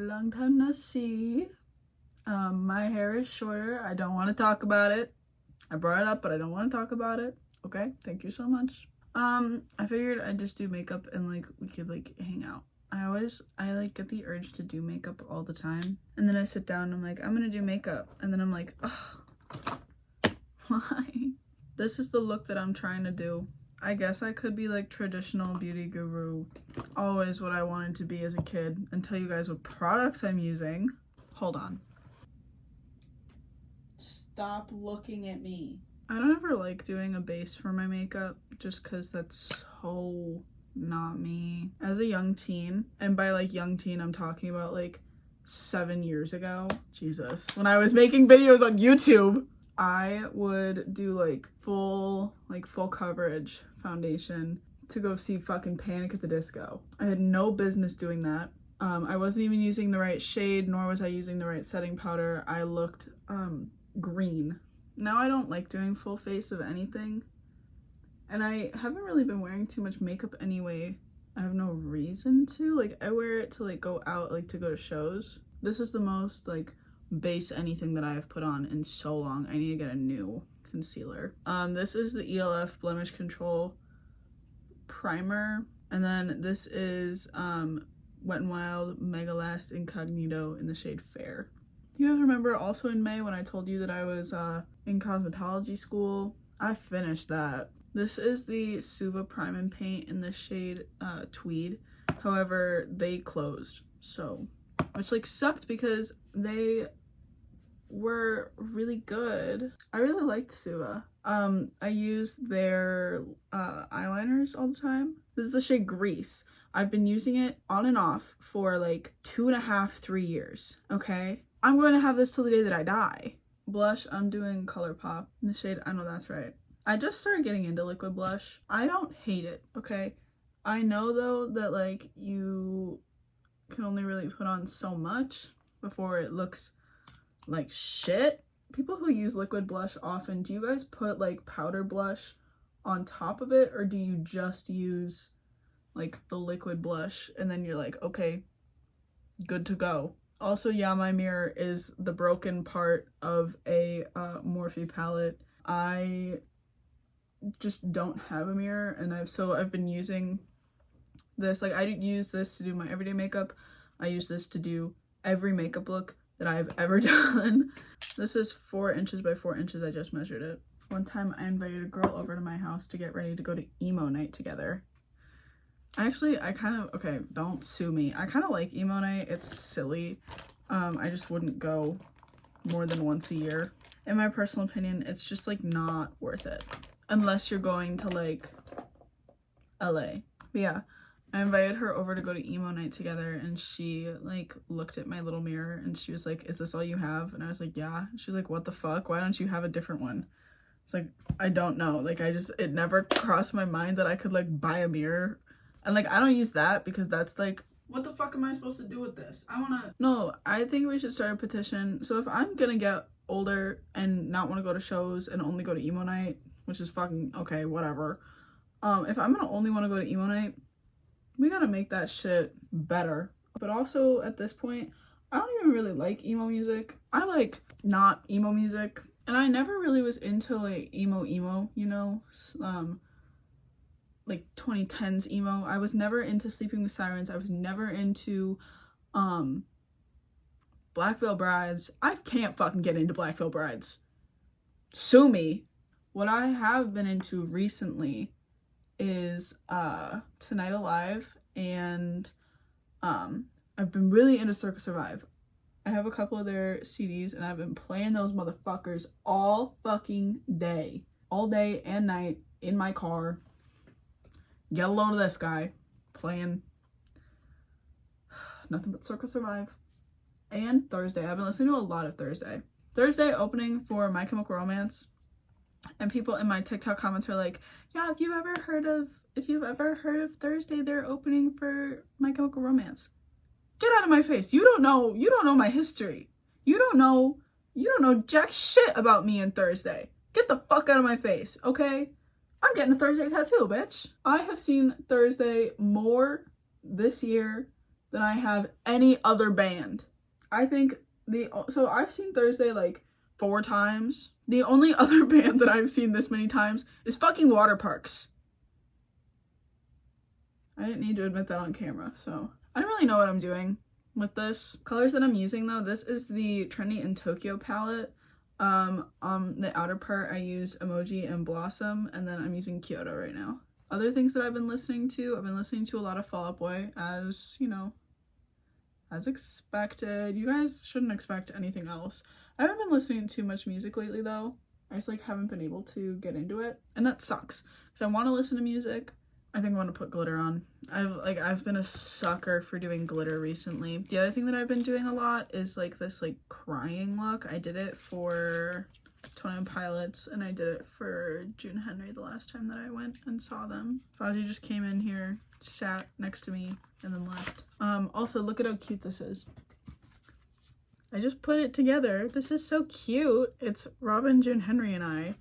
Long time no see. My hair is shorter. I don't want to talk about it. I brought it up, but I don't want to talk about it. Okay, thank you so much. I figured I'd just do makeup and like we could like hang out. I like get the urge to do makeup all the time, and then I sit down and I'm like, I'm gonna do makeup, and then I'm like, ugh, why? This is the look that I'm trying to do. I guess I could be like traditional beauty guru, always what I wanted to be as a kid, and tell you guys what products I'm using. Hold on. Stop looking at me. I don't ever like doing a base for my makeup just because that's so not me. As a young teen, and by like young teen, I'm talking about like 7 years ago. Jesus. When I was making videos on YouTube, I would do like full coverage foundation to go see fucking Panic at the Disco. I had no business doing that. I wasn't even using the right shade, nor was I using the right setting powder. I looked green. Now I don't like doing full face of anything, and I haven't really been wearing too much makeup anyway. I have no reason to. Like, I wear it to like go out, like to go to shows. This is the most like base anything that I have put on in so long. I need to get a new concealer. This is the ELF Blemish Control primer, and then this is Wet n Wild Mega Last Incognito in the shade Fair. You guys remember also in May when I told you that I was in cosmetology school? I finished that. This is the Suva Prime and Paint in the shade Tweed. However, they closed, so, which like sucked because they were really good. I really liked Suva. I use their eyeliners all the time. This is the shade Grease. I've been using it on and off for like 2.5, 3 years, okay? I'm going to have this till the day that I die. Blush, I'm doing ColourPop in the shade I Know That's Right. I just started getting into liquid blush. I don't hate it, okay? I know though that like you can only really put on so much before it looks like shit. People who use liquid blush often, do you guys put like powder blush on top of it, or do you just use like the liquid blush and then you're like, okay, good to go? Also, yeah, my mirror is the broken part of a Morphe palette. I just don't have a mirror, and I've been using this. Like, I use this to do my everyday makeup. I use this to do every makeup look that I've ever done. This is 4 inches by 4 inches. I just measured it. One time I invited a girl over to my house to get ready to go to emo night together. Actually, okay, don't sue me. I kind of like emo night. It's silly. I just wouldn't go more than once a year. In my personal opinion, it's just like not worth it. Unless you're going to like LA. But yeah, I invited her over to go to emo night together, and she like looked at my little mirror and she was like, is this all you have? And I was like, yeah. She was like, what the fuck? Why don't you have a different one? It's like, I don't know. Like, it never crossed my mind that I could like buy a mirror. And like, I don't use that because that's like, what the fuck am I supposed to do with this? No, I think we should start a petition. So if I'm gonna get older and not want to go to shows and only go to emo night, which is fucking okay, whatever. If I'm gonna only want to go to emo night, we gotta make that shit better. But also at this point, I don't even really like emo music. I like not emo music. And I never really was into like emo, you know? Like 2010s emo. I was never into Sleeping with Sirens. I was never into Black Veil Brides. I can't fucking get into Black Veil Brides. Sue me. What I have been into recently is Tonight Alive, and I've been really into Circus Survive. I have a couple of their CDs and I've been playing those motherfuckers all fucking day. All day and night in my car. Get a load of this guy playing nothing but Circus Survive. And Thursday. I've been listening to a lot of Thursday. Thursday opening for My Chemical Romance. And people in my TikTok comments are like, yeah, if you've ever heard of Thursday, they're opening for My Chemical Romance. Get out of my face. You don't know my history. You don't know jack shit about me and Thursday. Get the fuck out of my face, okay? I'm getting a Thursday tattoo, bitch. I have seen Thursday more this year than I have any other band. I think so I've seen Thursday like 4 times. The only other band that I've seen this many times is fucking Water Parks. I didn't need to admit that on camera, so I don't really know what I'm doing with this. Colors that I'm using though, this is the Trendy in Tokyo palette. On the outer part I use Emoji and Blossom, and then I'm using Kyoto right now. Other things that I've been listening to a lot of Fall Out Boy, as you know, as expected. You guys shouldn't expect anything else. I haven't been listening to too much music lately though. I just like haven't been able to get into it, and that sucks. So I want to listen to music. I think I want to put glitter on. I've been a sucker for doing glitter recently. The other thing that I've been doing a lot is like this like crying look. I did it for 21 Pilots and I did it for June Henry the last time that I went and saw them. Fozzie just came in here, sat next to me, and then left. Also, look at how cute this is. I just put it together. This is so cute. It's Robin, June Henry, and I.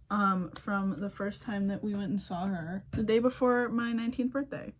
From the first time that we went and saw her the day before my 19th birthday.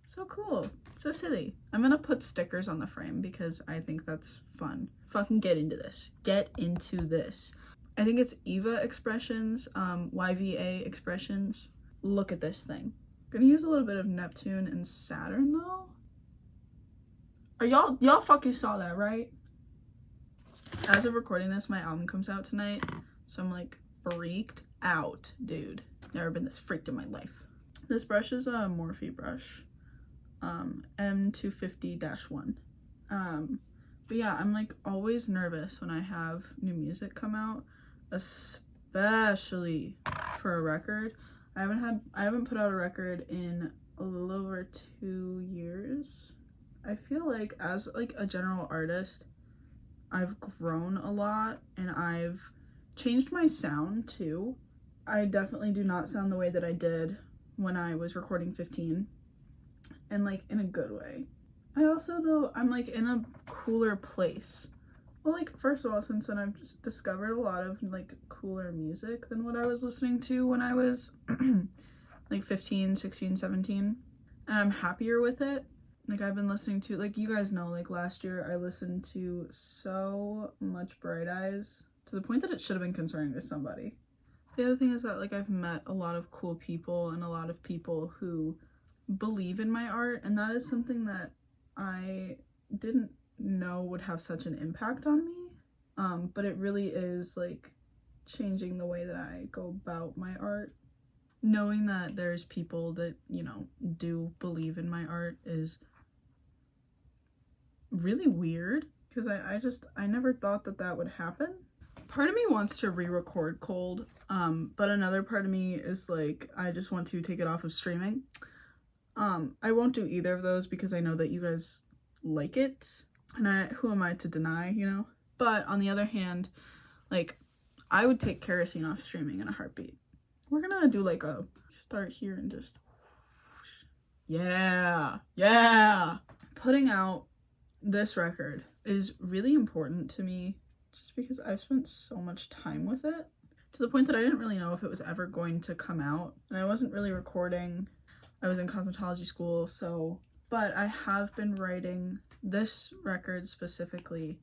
So cool. So silly. I'm gonna put stickers on the frame because I think that's fun. Fucking get into this. Get into this. I think it's Eva Expressions, YVA Expressions. Look at this thing. I'm gonna use a little bit of Neptune and Saturn though. Are y'all fucking saw that, right? As of recording this, my album comes out tonight, so I'm like freaked out, dude. Never been this freaked in my life. This brush is a Morphe brush, M250-1. But yeah, I'm like always nervous when I have new music come out, especially for a record. I haven't put out a record in a little over 2 years. I feel like as like a general artist, I've grown a lot and I've changed my sound too. I definitely do not sound the way that I did when I was recording 15, and like in a good way. I also though, I'm like in a cooler place. Well, like first of all, since then I've just discovered a lot of like cooler music than what I was listening to when I was like 15, 16, 17, and I'm happier with it. Like I've been listening to, like you guys know, like last year I listened to so much Bright Eyes to the point that it should have been concerning to somebody. The other thing is that like I've met a lot of cool people and a lot of people who believe in my art, and that is something that I didn't know would have such an impact on me. But it really is like changing the way that I go about my art. Knowing that there's people that, you know, do believe in my art is really weird, because I never thought that that would happen. Part of me wants to re-record Cold, but another part of me is like, I just want to take it off of streaming. I won't do either of those because I know that you guys like it, and who am I to deny, you know? But on the other hand, like, I would take Kerosene off streaming in a heartbeat. We're gonna do like a start here and just yeah. Putting out this record is really important to me just because I've spent so much time with it, to the point that I didn't really know if it was ever going to come out, and I wasn't really recording. I was in cosmetology school, so, but I have been writing this record specifically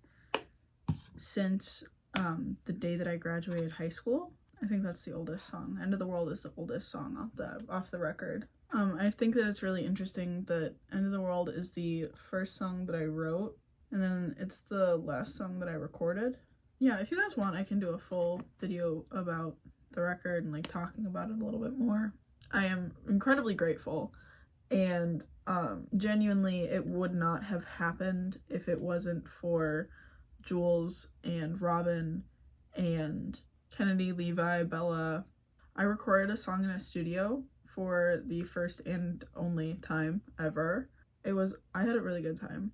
since the day that I graduated high school. I think that's the oldest song. End of the World is the oldest song off the record. I think that it's really interesting that End of the World is the first song that I wrote, and then it's the last song that I recorded. Yeah, if you guys want, I can do a full video about the record and like talking about it a little bit more. I am incredibly grateful, and genuinely it would not have happened if it wasn't for Jules and Robin and Kennedy, Levi, Bella. I recorded a song in a studio for the first and only time ever. I had a really good time.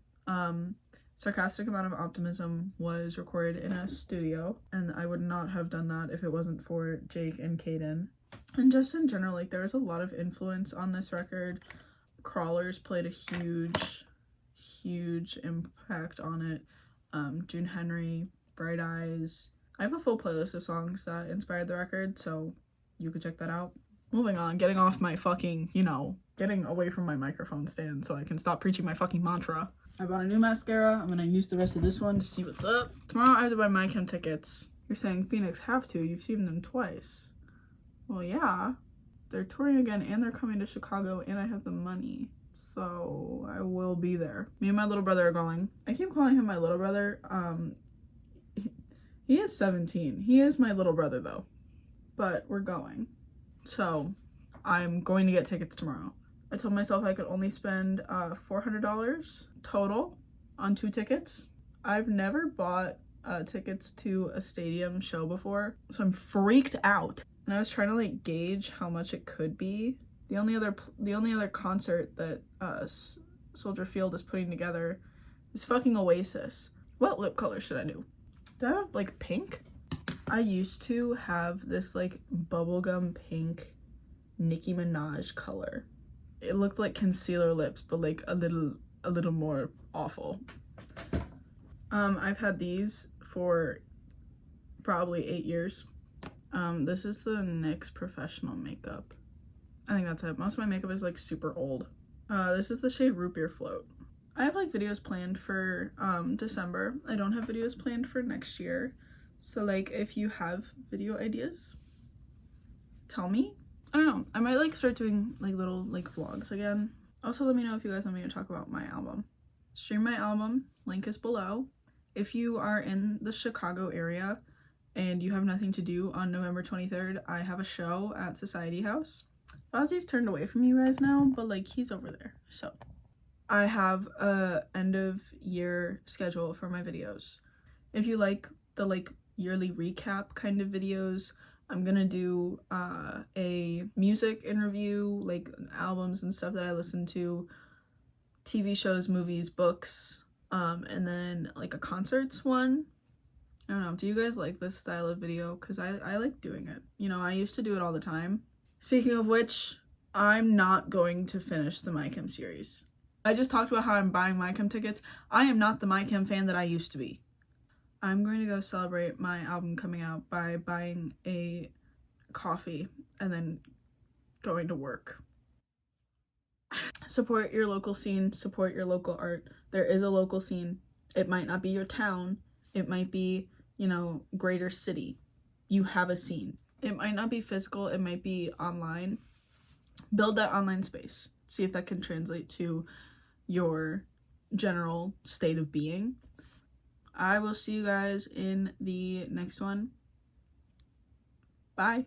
Sarcastic Amount of Optimism was recorded in a studio, and I would not have done that if it wasn't for Jake and Kaden. And just in general, like, there was a lot of influence on this record. Crawlers played a huge impact on it. June Henry, Bright Eyes. I have a full playlist of songs that inspired the record, so you could check that out. moving on, getting off my fucking, getting away from my microphone stand so I can stop preaching my fucking mantra. I bought a new mascara. I'm gonna use the rest of this one to see what's up. Tomorrow I have to buy my chem tickets. You're saying Phoenix have to. You've seen them twice. Well, yeah. They're touring again and they're coming to Chicago and I have the money. So I will be there. Me and my little brother are going. I keep calling him my little brother. He is 17. He is my little brother though. But we're going. So I'm going to get tickets tomorrow. I told myself I could only spend $400 total on 2 tickets. I've never bought tickets to a stadium show before, so I'm freaked out. And I was trying to like gauge how much it could be. The only other concert that Soldier Field is putting together is fucking Oasis. What lip color should I do? Do I have like pink? I used to have this like bubblegum pink Nicki Minaj color. It looked like concealer lips, but like a little more awful. I've had these for probably 8 years. This is the NYX Professional Makeup. I think that's it. Most of my makeup is like super old. This is the shade Root Beer Float. I have like videos planned for December. I don't have videos planned for next year. So like if you have video ideas, tell me. I don't know. I might like start doing like little like vlogs again. Also let me know if you guys want me to talk about my album. Stream my album. Link is below. If you are in the Chicago area and you have nothing to do on November 23rd, I have a show at Society House. Ozzy's turned away from you guys now, but like he's over there. So I have a end of year schedule for my videos. If you like the like yearly recap kind of videos, I'm gonna do a music interview, like albums and stuff that I listen to, TV shows, movies, books, and then like a concerts one. I don't know, do you guys like this style of video? Because I like doing it. I used to do it all the time. Speaking of which, I'm not going to finish the MyChem series. I just talked about how I'm buying MyChem tickets. I am not the MyChem fan that I used to be. I'm going to go celebrate my album coming out by buying a coffee and then going to work. Support your local scene, support your local art. There is a local scene. It might not be your town. It might be, greater city. You have a scene. It might not be physical. It might be online. Build that online space. See if that can translate to your general state of being. I will see you guys in the next one. Bye.